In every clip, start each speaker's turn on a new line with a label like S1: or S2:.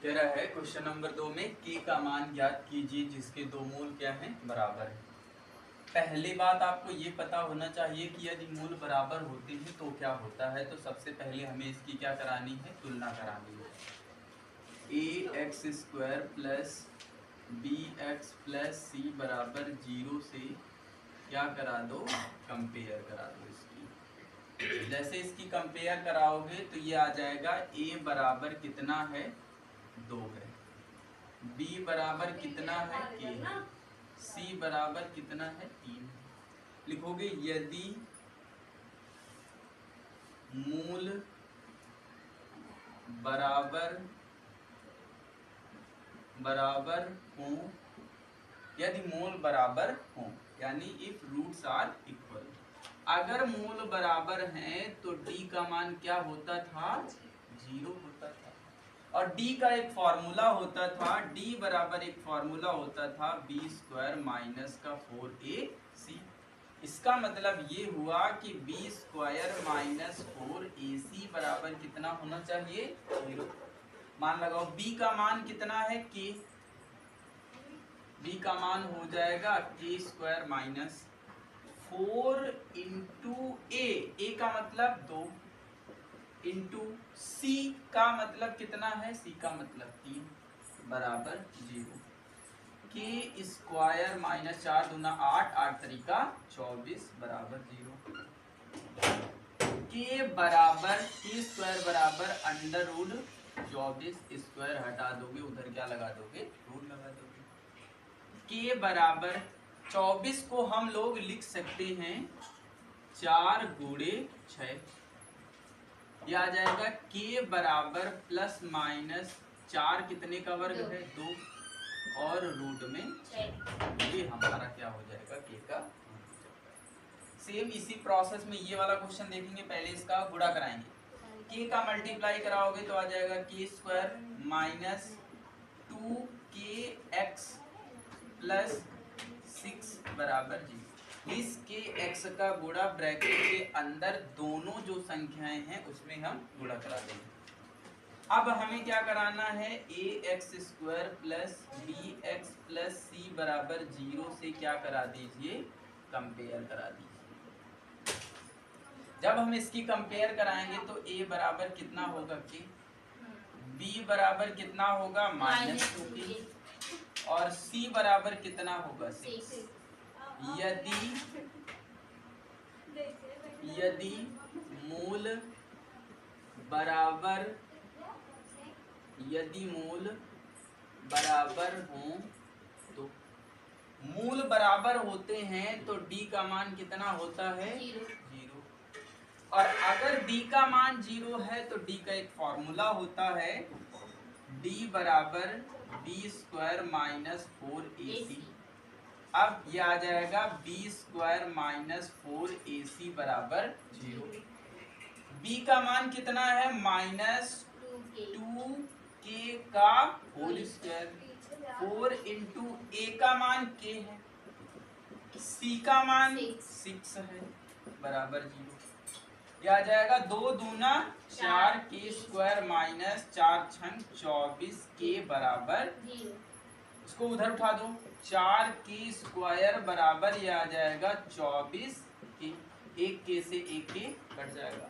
S1: कह रहा है क्वेश्चन नंबर 2 में k का मान ज्ञात कीजिए जिसके दो मूल क्या हैं, बराबर है। पहली बात आपको ये पता होना चाहिए कि यदि मूल बराबर होते हैं तो क्या होता है। तो सबसे पहले हमें इसकी क्या करानी है, तुलना करानी है। ax² plus bx plus c बराबर 0 से क्या करा दो, कंपेयर करा दो इसकी। जैसे इसकी कंपेयर कराओगे तो ये आ जाएगा a बराबर कितना है, 2 है, b बराबर कितना है, k है, c बराबर कितना है, 3। लिखोगे यदि मूल बराबर हो, यदि मूल बराबर हो, यानी इफ रूट्स आर इक्वल। अगर मूल बराबर हैं तो d का मान क्या होता था, 0 होता था। और d का एक फॉर्मूला होता था, d बराबर एक फॉर्मूला होता था b² माइनस का 4ac। इसका मतलब ये हुआ कि b² माइनस 4ac बराबर कितना होना चाहिए, 0। मान लगाओ b का मान कितना है, k। b का मान हो जाएगा k² माइनस 4 इंटू a का मतलब 2 इंटू c का मतलब कितना है, c का मतलब 3 बराबर 0। k² माइनस 4 दूना 8, 8 तरीका 24 बराबर 0। k बराबर k² बराबर अंडर रूट 24 हटा दोगे, उधर क्या लगा दोगे, रूट लगा दोगे। k बराबर 24 को हम लोग लिख सकते हैं 4 गुणे 6। यह आ जाएगा k बराबर प्लस माइनस 4 कितने का वर्ग है, 2 और रूट में 6। ये हमारा क्या हो जाएगा, k का। सेम इसी प्रोसेस में ये वाला क्वेश्चन देखेंगे, पहले इसका गुणा कराएंगे। k का मल्टीप्लाई कराओगे तो आ जाएगा k² माइनस 2kx प्लस 6 बराबर 0। इस kx का गुणा ब्रैकेट के अंदर दोनों जो संख्याएं हैं उसमें हम गुणा करा देंगे। अब हमें क्या कराना है, ax² plus bx plus c बराबर 0 से क्या करा दीजिए, कंपेयर करा दीजिए। जब हम इसकी कंपेयर कराएंगे तो a बराबर कितना होगा, k, b बराबर कितना होगा, -2k, और c बराबर कितना होगा, 6। यदि मूल बराबर हो, तो मूल बराबर होते हैं तो d का मान कितना होता है, 0। और अगर d का मान 0 है तो d का एक फॉर्मूला होता है, d बराबर b² माइनस 4ac। अब ये आ जाएगा b² माइनस 4ac बराबर 0। b का मान कितना है, -2k का होल स्क्वायर। 4 इंटू a का मान k है, c का मान 6 है बराबर 0। यह आ जाएगा 2 दूना 4 k² माइनस 4 छंग 24 k बराबर 0। इसको उधर उठा दो, 4k² बराबर ये आ जाएगा 24k। एक k से एक k कट जाएगा,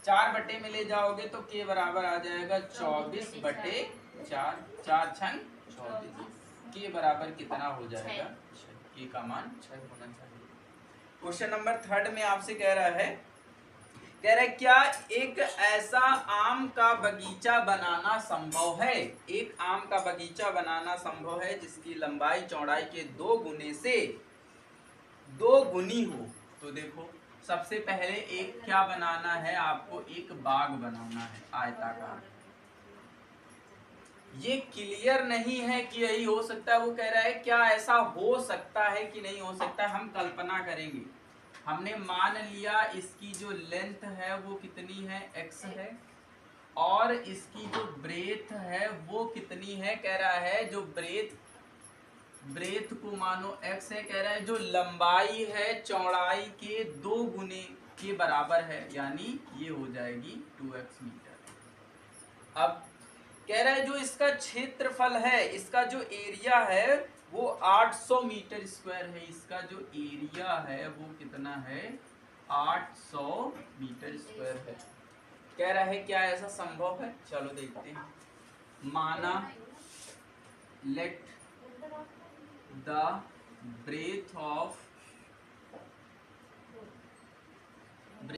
S1: 4 बटे में ले जाओगे तो k बराबर आ जाएगा 24/4, 4 छंग 24। k बराबर कितना हो जाएगा, 6। k का मान 6 होना चाहिए। क्वेश्चन नंबर 3 में आपसे कह रहा है क्या एक ऐसा आम का बगीचा बनाना संभव है, एक आम का बगीचा बनाना संभव है जिसकी लंबाई चौड़ाई के 2 गुने से 2 गुनी हो। तो देखो सबसे पहले एक क्या बनाना है, आपको एक बाग बनाना है आयताकार। ये क्लियर नहीं है कि यही हो सकता है, वो कह रहा है क्या ऐसा हो सकता है कि नहीं हो सकता है, हम कल्पना करेंगे। हमने मान लिया इसकी जो लेंथ है वो कितनी है, x है, और इसकी जो ब्रेथ है वो कितनी है, कह रहा है जो ब्रेथ को मानो x है, कह रहा है जो लंबाई है चौड़ाई के 2 गुने के बराबर है, यानी ये हो जाएगी 2x मीटर। अब कह रहा है जो इसका क्षेत्रफल है, इसका जो एरिया है वो 800 मीटर स्क्वायर है। इसका जो एरिया है वो कितना है, 800 मीटर स्क्वायर है। कह रहा है क्या ऐसा संभव है, चलो देखते हैं। माना लेट द ब्रेथ ऑफ